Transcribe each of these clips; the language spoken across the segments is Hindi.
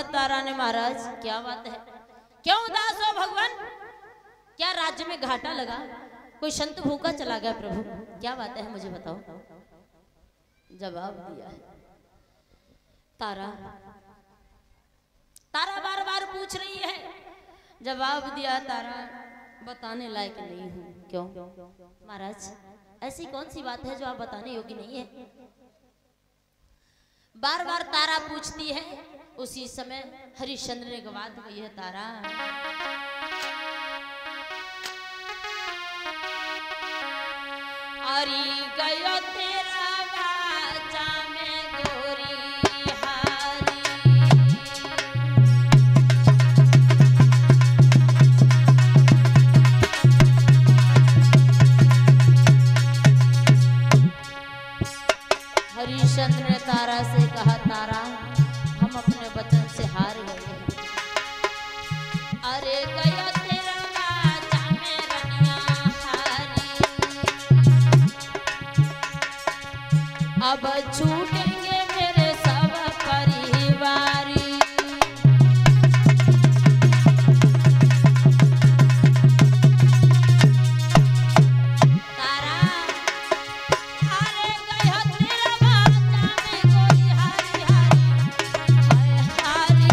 दिया तारा ने। महाराज क्या बात है, क्यों उदास हो भगवान? क्या राज्य में घाटा लगा? कोई संत भूखा चला गया? प्रभु क्या बात है मुझे बताओ। जवाब दिया है तारा। तारा बार बार पूछ रही है, जवाब दिया तारा, बताने लायक नहीं हूं। क्यों महाराज? ऐसी कौन सी बात है जो आप बताने योग्य नहीं है? बार बार तारा पूछती है। उसी समय हरिश्चंद्र ने गवाद कही है, तारा अरी गयो तेरा बाचा में गोरी हारी। हरिश्चंद्र ने तारा से कहा, तारा हम अपने वचन से हार गए हैं। अरे गयो तेरा बाचा में रनिया हारी, अब छूटेंगे मेरे सब परिवारी। तारा अरे गयो तेरा बाचा में गोरी हारी हारी हाय हारी।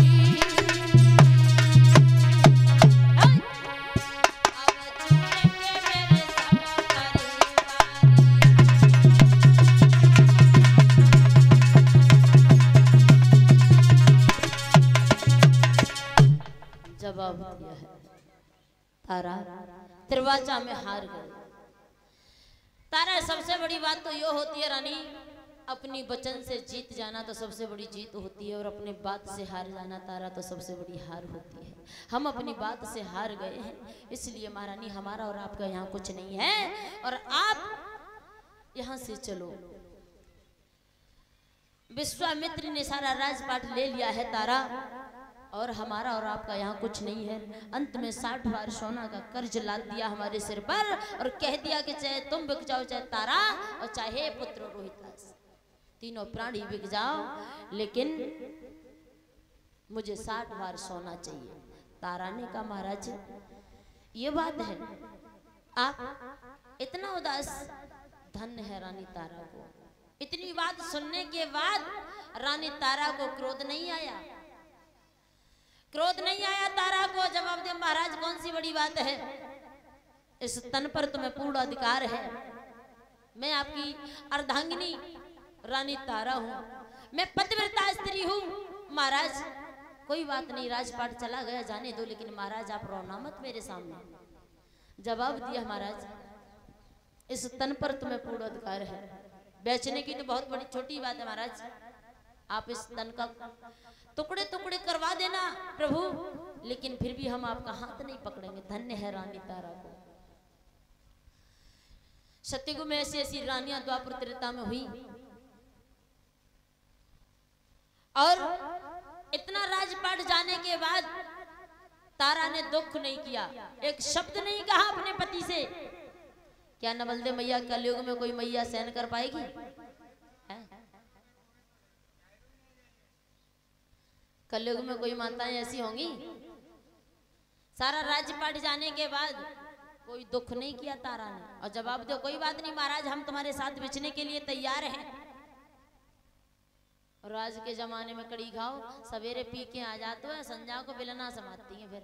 अब छूटेंगे मेरे सब परिवारी। जवाब दिया है तारा, त्रिवाचा में हार गए। तारा सबसे बड़ी बात तो ये होती है रानी, अपनी वचन से जीत जाना तो सबसे बड़ी जीत होती है, और अपने बात से हार जाना तारा तो सबसे बड़ी हार होती है। हम अपनी बात से हार गए हैं, इसलिए महारानी हमारा और आपका यहाँ कुछ नहीं है, और आप यहाँ से चलो। विश्वामित्र ने सारा राजपाट ले लिया है तारा, और हमारा और आपका यहाँ कुछ नहीं है। अंत में 60 बार सोना का कर्ज लाद दिया हमारे सिर पर, और कह दिया कि चाहे तुम बिक जाओ, चाहे तारा और चाहे पुत्र रोहितास, तीनों प्राणी बिक जाओ, लेकिन मुझे 60 बार सोना चाहिए। तारा ने कहा, महाराज ये बात है, आप इतना उदास? धन्य है रानी तारा को। इतनी बात सुनने के बाद रानी तारा को क्रोध नहीं आया। क्रोध नहीं आया तारा को। जवाब दिया, महाराज कौन सी बड़ी बात है? इस तन पर तुम्हें पूर्ण अधिकार है। मैं आपकी अर्धांगिनी रानी तारा हूँ, मैं पतिव्रता स्त्री हूँ। महाराज कोई बात नहीं, राजपाट चला गया जाने दो, लेकिन महाराज आप रोना मत मेरे सामने। जवाब दिया, महाराज इस तन पर तुम्हें पूर्ण अधिकार है। बेचने की तो बहुत बड़ी छोटी बात है महाराज, आप इस तन का टुकड़े टुकड़े करवा देना प्रभु, लेकिन फिर भी हम आपका हाथ नहीं पकड़ेंगे। धन्य है रानी तारा को। सत्ययुग में ऐसी ऐसी रानियां द्वापर त्रेता में हुई, और इतना राजपाट जाने के बाद तारा ने दुख नहीं किया, एक शब्द नहीं कहा अपने पति से। क्या नवलदे मैया कलयुग में कोई मैया सहन कर पाएगी? कलयुग में कोई माताएं ऐसी होंगी? सारा राजपाट जाने के बाद कोई दुख नहीं किया तारा ने, और जवाब दो, कोई बात नहीं महाराज, हम तुम्हारे साथ बिछने के लिए तैयार हैं। और आज के जमाने में कड़ी खाओ, सवेरे पी के आ जाते हो, संध्या को बिलना समाती है। फिर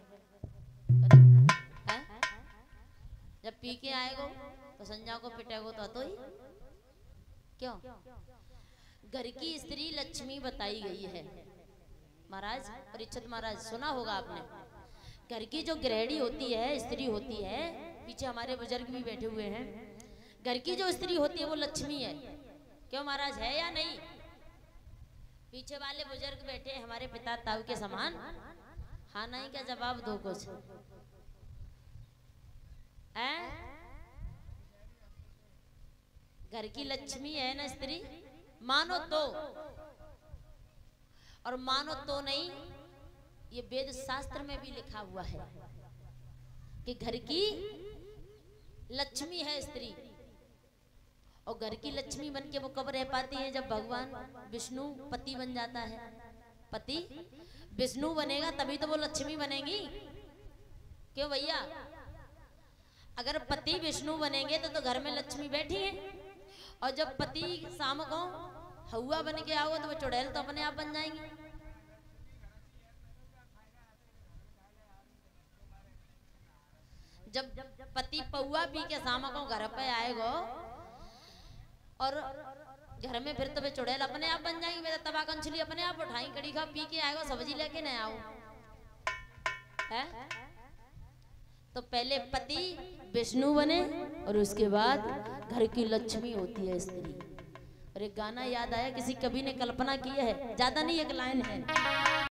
जब पी के आएगो तो संध्या को पिटेगो तो ही क्यों? घर की स्त्री लक्ष्मी बताई गई है महाराज। परीक्षित महाराज सुना होगा आपने, घर की जो गृहिणी होती है, स्त्री होती है, पीछे हमारे बुजुर्ग भी बैठे हुए हैं, घर की जो स्त्री होती है वो लक्ष्मी है। क्यों महाराज, है या नहीं? पीछे वाले बुजुर्ग बैठे हमारे पिता ताऊ के समान, हाँ नहीं क्या जवाब दो कुछ है? घर की लक्ष्मी है ना स्त्री, मानो तो, और मानो तो नहीं, ये वेद शास्त्र में भी लिखा हुआ है कि घर की लक्ष्मी है स्त्री। और घर की लक्ष्मी बन के वो कब रह पाती है? जब भगवान विष्णु पति बन जाता है, पति विष्णु बनेगा तभी तो वो लक्ष्मी बनेगी। क्यों भैया? अगर पति विष्णु बनेंगे तो घर में लक्ष्मी बैठी है, और जब पति शाम को हवा बन के आओ तो वो चुड़ैल तो अपने आप बन जाएंगे। जब पति पौआ पी के शाम को घर पे आएगो और घर में फिर तो वे चुड़ैल अपने आप बन जाएंगे। मेरा तबा कंचली अपने आप उठाई कड़ी खा पी के आएगा, सब्जी लेके न आओ है। तो पहले पति विष्णु बने और उसके बाद घर की लक्ष्मी होती है स्त्री। और एक गाना याद आया, किसी कवि ने कल्पना की है, ज्यादा नहीं, एक लाइन है।